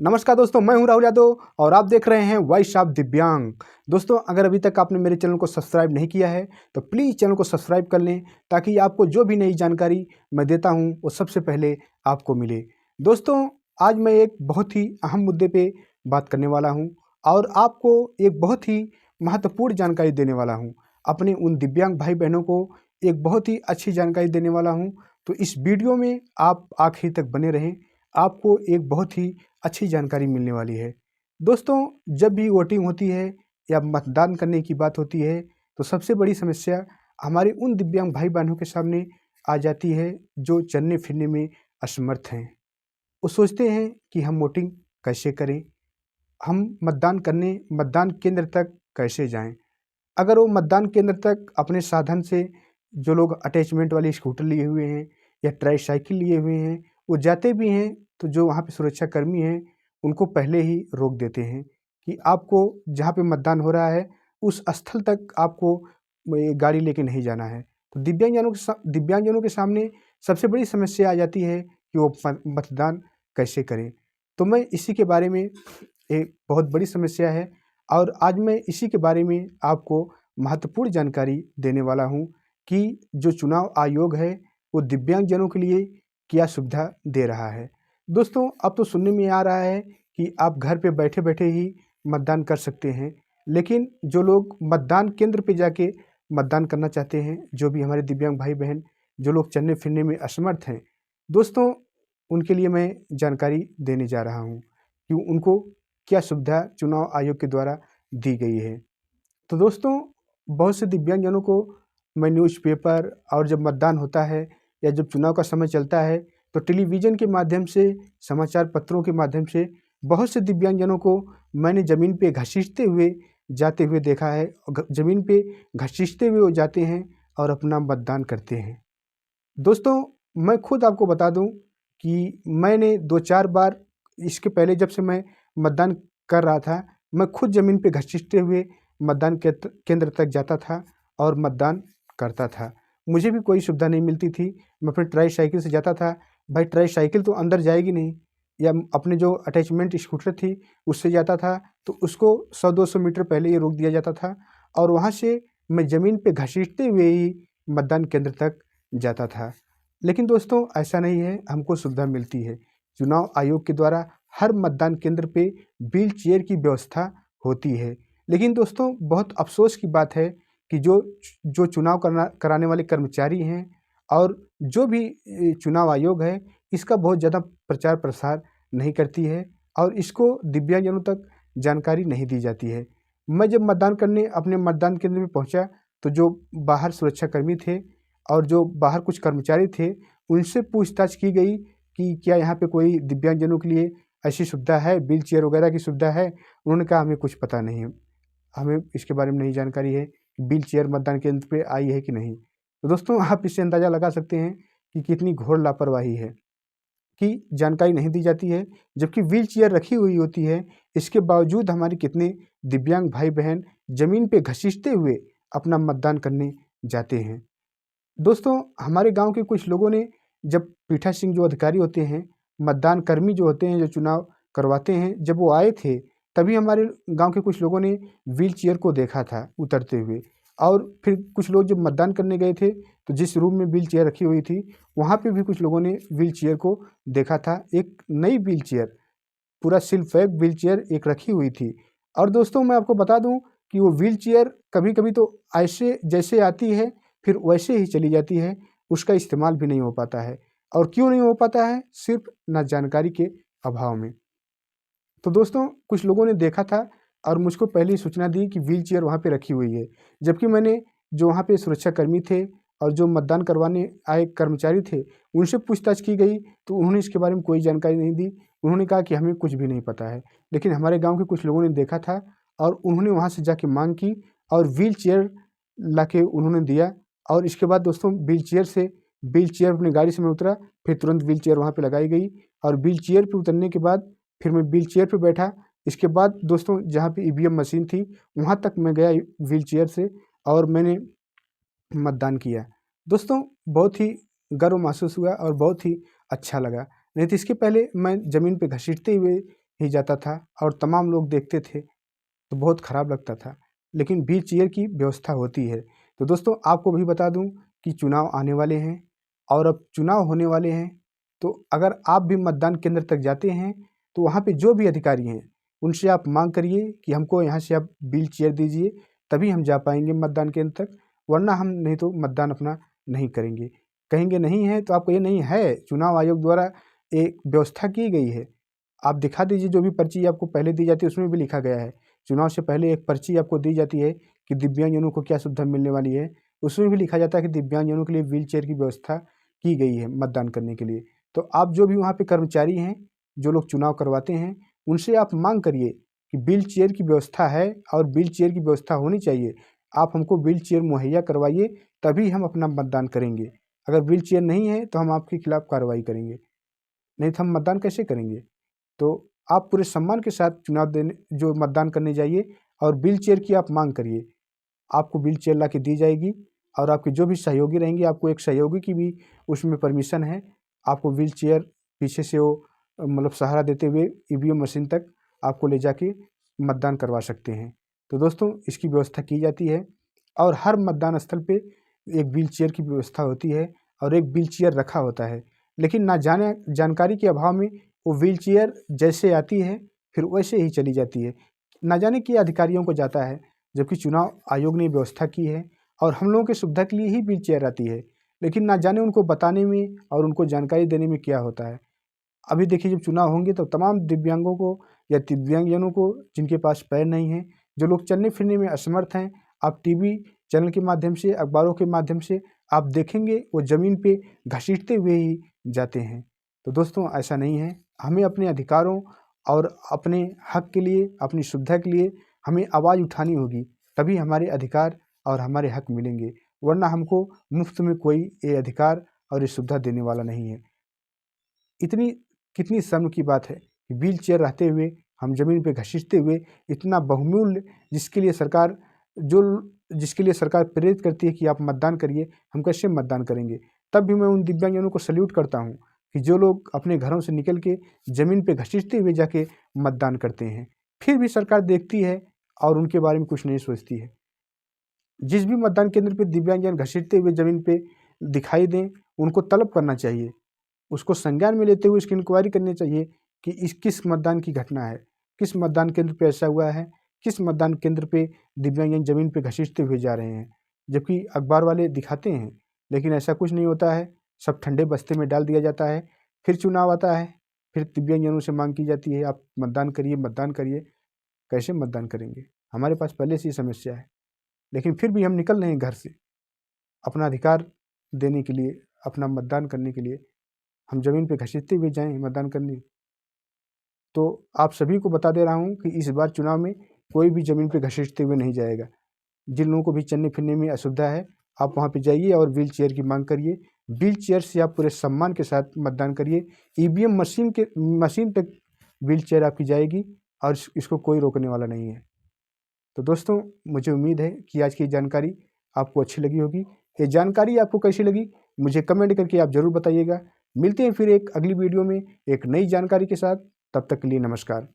नमस्कार दोस्तों, मैं हूं राहुल यादव और आप देख रहे हैं वॉइस ऑफ दिव्यांग। दोस्तों, अगर अभी तक आपने मेरे चैनल को सब्सक्राइब नहीं किया है तो प्लीज़ चैनल को सब्सक्राइब कर लें ताकि आपको जो भी नई जानकारी मैं देता हूं वो सबसे पहले आपको मिले। दोस्तों, आज मैं एक बहुत ही अहम मुद्दे पे बात करने वाला हूं और आपको एक बहुत ही महत्वपूर्ण जानकारी देने वाला हूँ। अपने उन दिव्यांग भाई बहनों को एक बहुत ही अच्छी जानकारी देने वाला हूँ। तो इस वीडियो में आप आखिर तक बने रहें, आपको एक बहुत ही अच्छी जानकारी मिलने वाली है। दोस्तों, जब भी वोटिंग होती है या मतदान करने की बात होती है तो सबसे बड़ी समस्या हमारे उन दिव्यांग भाई बहनों के सामने आ जाती है जो चलने फिरने में असमर्थ हैं। वो सोचते हैं कि हम वोटिंग कैसे करें, हम मतदान करने मतदान केंद्र तक कैसे जाएं। अगर वो मतदान केंद्र तक अपने साधन से, जो लोग अटैचमेंट वाली स्कूटर लिए हुए हैं या ट्राईसाइकिल लिए हुए हैं, वो जाते भी हैं तो जो वहाँ पे सुरक्षाकर्मी हैं उनको पहले ही रोक देते हैं कि आपको जहाँ पे मतदान हो रहा है उस स्थल तक आपको ये गाड़ी लेके नहीं जाना है। तो दिव्यांगजनों के सामने सबसे बड़ी समस्या आ जाती है कि वो मतदान कैसे करें। तो मैं इसी के बारे में, एक बहुत बड़ी समस्या है और आज मैं इसी के बारे में आपको महत्वपूर्ण जानकारी देने वाला हूं कि जो चुनाव आयोग है वो दिव्यांगजनों के लिए क्या सुविधा दे रहा है। दोस्तों, अब तो सुनने में आ रहा है कि आप घर पे बैठे बैठे ही मतदान कर सकते हैं, लेकिन जो लोग मतदान केंद्र पे जाके मतदान करना चाहते हैं, जो भी हमारे दिव्यांग भाई बहन जो लोग चलने फिरने में असमर्थ हैं, दोस्तों उनके लिए मैं जानकारी देने जा रहा हूँ कि उनको क्या सुविधा चुनाव आयोग के द्वारा दी गई है। तो दोस्तों, बहुत से दिव्यांगजनों को मैं न्यूज़पेपर और जब मतदान होता है या जब चुनाव का समय चलता है तो टेलीविज़न के माध्यम से, समाचार पत्रों के माध्यम से बहुत से दिव्यांगजनों को मैंने ज़मीन पे घसीटते हुए जाते हुए देखा है। ज़मीन पे घसीटते हुए वो जाते हैं और अपना मतदान करते हैं। दोस्तों, मैं खुद आपको बता दूं कि मैंने 2-4 बार, इसके पहले जब से मैं मतदान कर रहा था, मैं खुद ज़मीन पे घसीटते हुए मतदान केंद्र तक जाता था और मतदान करता था। मुझे भी कोई सुविधा नहीं मिलती थी। मैं अपनी ट्राईसाइकिल से जाता था। भाई, ट्राईसाइकिल तो अंदर जाएगी नहीं, या अपने जो अटैचमेंट स्कूटर थी उससे जाता था तो उसको 100-200 मीटर पहले ही रोक दिया जाता था और वहाँ से मैं ज़मीन पे घसीटते हुए ही मतदान केंद्र तक जाता था। लेकिन दोस्तों, ऐसा नहीं है, हमको सुविधा मिलती है। चुनाव आयोग के द्वारा हर मतदान केंद्र पे व्हील चेयर की व्यवस्था होती है। लेकिन दोस्तों, बहुत अफसोस की बात है कि जो जो चुनाव कराने वाले कर्मचारी हैं और जो भी चुनाव आयोग है, इसका बहुत ज़्यादा प्रचार प्रसार नहीं करती है और इसको दिव्यांगजनों तक जानकारी नहीं दी जाती है। मैं जब मतदान करने अपने मतदान केंद्र में पहुंचा तो जो बाहर सुरक्षाकर्मी थे और जो बाहर कुछ कर्मचारी थे, उनसे पूछताछ की गई कि क्या यहाँ पे कोई दिव्यांगजनों के लिए ऐसी सुविधा है, व्हील चेयर वगैरह की सुविधा है? उन्होंने कहा हमें कुछ पता नहीं है, हमें इसके बारे में नहीं जानकारी है कि व्हील चेयर मतदान केंद्र पे आई है कि नहीं। तो दोस्तों, आप इससे अंदाज़ा लगा सकते हैं कि कितनी घोर लापरवाही है कि जानकारी नहीं दी जाती है, जबकि व्हील चेयर रखी हुई होती है। इसके बावजूद हमारे कितने दिव्यांग भाई बहन ज़मीन पे घसीटते हुए अपना मतदान करने जाते हैं। दोस्तों, हमारे गांव के कुछ लोगों ने, जब पीठासीन जो अधिकारी होते हैं, मतदान कर्मी जो होते हैं, जो चुनाव करवाते हैं, जब वो आए थे तभी हमारे गांव के कुछ लोगों ने व्हील चेयर को देखा था उतरते हुए। और फिर कुछ लोग जब मतदान करने गए थे तो जिस रूम में व्हील चेयर रखी हुई थी वहाँ पे भी कुछ लोगों ने व्हील चेयर को देखा था। एक नई व्हील चेयर, पूरा सिल पैक व्हील चेयर एक रखी हुई थी। और दोस्तों, मैं आपको बता दूं कि वो व्हील चेयर कभी कभी तो ऐसे जैसे आती है फिर वैसे ही चली जाती है, उसका इस्तेमाल भी नहीं हो पाता है। और क्यों नहीं हो पाता है? सिर्फ ना जानकारी के अभाव में। तो दोस्तों, कुछ लोगों ने देखा था और मुझको पहले ही सूचना दी कि व्हील चेयर वहाँ पे रखी हुई है, जबकि मैंने जो वहाँ पे सुरक्षाकर्मी थे और जो मतदान करवाने आए कर्मचारी थे उनसे पूछताछ की गई तो उन्होंने इसके बारे में कोई जानकारी नहीं दी। उन्होंने कहा कि हमें कुछ भी नहीं पता है। लेकिन हमारे गांव के कुछ लोगों ने देखा था और उन्होंने वहाँ से जाके मांग की और व्हील चेयर ला के उन्होंने दिया। और इसके बाद दोस्तों, व्हील चेयर अपनी गाड़ी से मैं उतरा, फिर तुरंत व्हील चेयर वहाँ पर लगाई गई और व्हील चेयर पर उतरने के बाद फिर मैं व्हील चेयर पे बैठा। इसके बाद दोस्तों, जहाँ पे ईवीएम मशीन थी वहाँ तक मैं गया व्हील चेयर से और मैंने मतदान किया। दोस्तों, बहुत ही गर्व महसूस हुआ और बहुत ही अच्छा लगा। नहीं तो इसके पहले मैं ज़मीन पे घसीटते हुए ही जाता था और तमाम लोग देखते थे तो बहुत ख़राब लगता था, लेकिन व्हील चेयर की व्यवस्था होती है। तो दोस्तों आपको भी बता दूं कि चुनाव आने वाले हैं और अब चुनाव होने वाले हैं, तो अगर आप भी मतदान केंद्र तक जाते हैं तो वहाँ पे जो भी अधिकारी हैं उनसे आप मांग करिए कि हमको यहाँ से आप व्हील चेयर दीजिए, तभी हम जा पाएंगे मतदान केंद्र तक, वरना हम नहीं तो मतदान अपना नहीं करेंगे। कहेंगे नहीं है तो आपको ये नहीं है, चुनाव आयोग द्वारा एक व्यवस्था की गई है, आप दिखा दीजिए। जो भी पर्ची आपको पहले दी जाती है उसमें भी लिखा गया है, चुनाव से पहले एक पर्ची आपको दी जाती है कि दिव्यांगजनों को क्या सुविधा मिलने वाली है, उसमें भी लिखा जाता है कि दिव्यांगजनों के लिए व्हील चेयर की व्यवस्था की गई है मतदान करने के लिए। तो आप जो भी वहाँ पे कर्मचारी हैं, जो लोग चुनाव करवाते हैं, उनसे आप मांग करिए कि व्हील चेयर की व्यवस्था है और व्हील चेयर की व्यवस्था होनी चाहिए, आप हमको व्हील चेयर मुहैया करवाइए, तभी हम अपना मतदान करेंगे। अगर व्हील चेयर नहीं है तो हम आपके खिलाफ कार्रवाई करेंगे, नहीं तो हम मतदान कैसे करेंगे। तो आप पूरे सम्मान के साथ चुनाव देने जो मतदान करने जाइए और व्हील चेयर की आप मांग करिए, आपको व्हील चेयर ला के दी जाएगी। और आपके जो भी सहयोगी रहेंगे, आपको एक सहयोगी की भी उसमें परमिशन है, आपको व्हील चेयर पीछे से वो मतलब सहारा देते हुए ईवीएम मशीन तक आपको ले जाके मतदान करवा सकते हैं। तो दोस्तों इसकी व्यवस्था की जाती है और हर मतदान स्थल पे एक व्हील चेयर की व्यवस्था होती है और एक व्हील चेयर रखा होता है, लेकिन ना जाने जानकारी के अभाव में वो व्हील चेयर जैसे आती है फिर वैसे ही चली जाती है, ना जाने कि अधिकारियों को जाता है, जबकि चुनाव आयोग ने व्यवस्था की है और हम लोगों की सुविधा के लिए ही व्हील चेयर आती है, लेकिन ना जाने उनको बताने में और उनको जानकारी देने में क्या होता है। अभी देखिए जब चुनाव होंगे तो तमाम दिव्यांगों को या दिव्यांगजनों को जिनके पास पैर नहीं हैं, जो लोग चलने फिरने में असमर्थ हैं, आप टीवी चैनल के माध्यम से, अखबारों के माध्यम से आप देखेंगे वो ज़मीन पे घसीटते हुए ही जाते हैं। तो दोस्तों ऐसा नहीं है, हमें अपने अधिकारों और अपने हक के लिए, अपनी सुविधा के लिए हमें आवाज़ उठानी होगी, तभी हमारे अधिकार और हमारे हक मिलेंगे, वरना हमको मुफ्त में कोई ये अधिकार और ये सुविधा देने वाला नहीं है। इतनी कितनी शर्म की बात है कि व्हील चेयर रहते हुए हम ज़मीन पे घसीटते हुए इतना बहुमूल्य जिसके लिए सरकार जो जिसके लिए सरकार प्रेरित करती है कि आप मतदान करिए, हम कैसे मतदान करेंगे। तब भी मैं उन दिव्यांगजनों को सैल्यूट करता हूँ कि जो लोग अपने घरों से निकल के ज़मीन पे घसीटते हुए जाके मतदान करते हैं, फिर भी सरकार देखती है और उनके बारे में कुछ नहीं सोचती है। जिस भी मतदान केंद्र पे दिव्यांगजन घसीटते हुए ज़मीन पे दिखाई दें, उनको तलब करना चाहिए, उसको संज्ञान में लेते हुए इसकी इंक्वायरी करनी चाहिए कि इस किस मतदान की घटना है, किस मतदान केंद्र पे ऐसा हुआ है, किस मतदान केंद्र पे दिव्यांगजन ज़मीन पे घसीटते हुए जा रहे हैं। जबकि अखबार वाले दिखाते हैं, लेकिन ऐसा कुछ नहीं होता है, सब ठंडे बस्ते में डाल दिया जाता है। फिर चुनाव आता है, फिर दिव्यांगजनों से मांग की जाती है आप मतदान करिए, मतदान करिए। कैसे मतदान करेंगे? हमारे पास पहले से ही समस्या है, लेकिन फिर भी हम निकल रहे हैं घर से अपना अधिकार देने के लिए, अपना मतदान करने के लिए। हम ज़मीन पे घसीटते हुए जाएँ मतदान करने। तो आप सभी को बता दे रहा हूँ कि इस बार चुनाव में कोई भी ज़मीन पे घसीटते हुए नहीं जाएगा। जिन लोगों को भी चलने-फिरने में असुविधा है, आप वहाँ पे जाइए और व्हील चेयर की माँग करिए। व्हील चेयर से आप पूरे सम्मान के साथ मतदान करिए। ईवीएम मशीन तक व्हील चेयर आपकी जाएगी और इसको कोई रोकने वाला नहीं है। तो दोस्तों मुझे उम्मीद है कि आज की जानकारी आपको अच्छी लगी होगी। ये जानकारी आपको कैसी लगी मुझे कमेंट करके आप ज़रूर बताइएगा। मिलते हैं फिर एक अगली वीडियो में एक नई जानकारी के साथ, तब तक के लिए नमस्कार।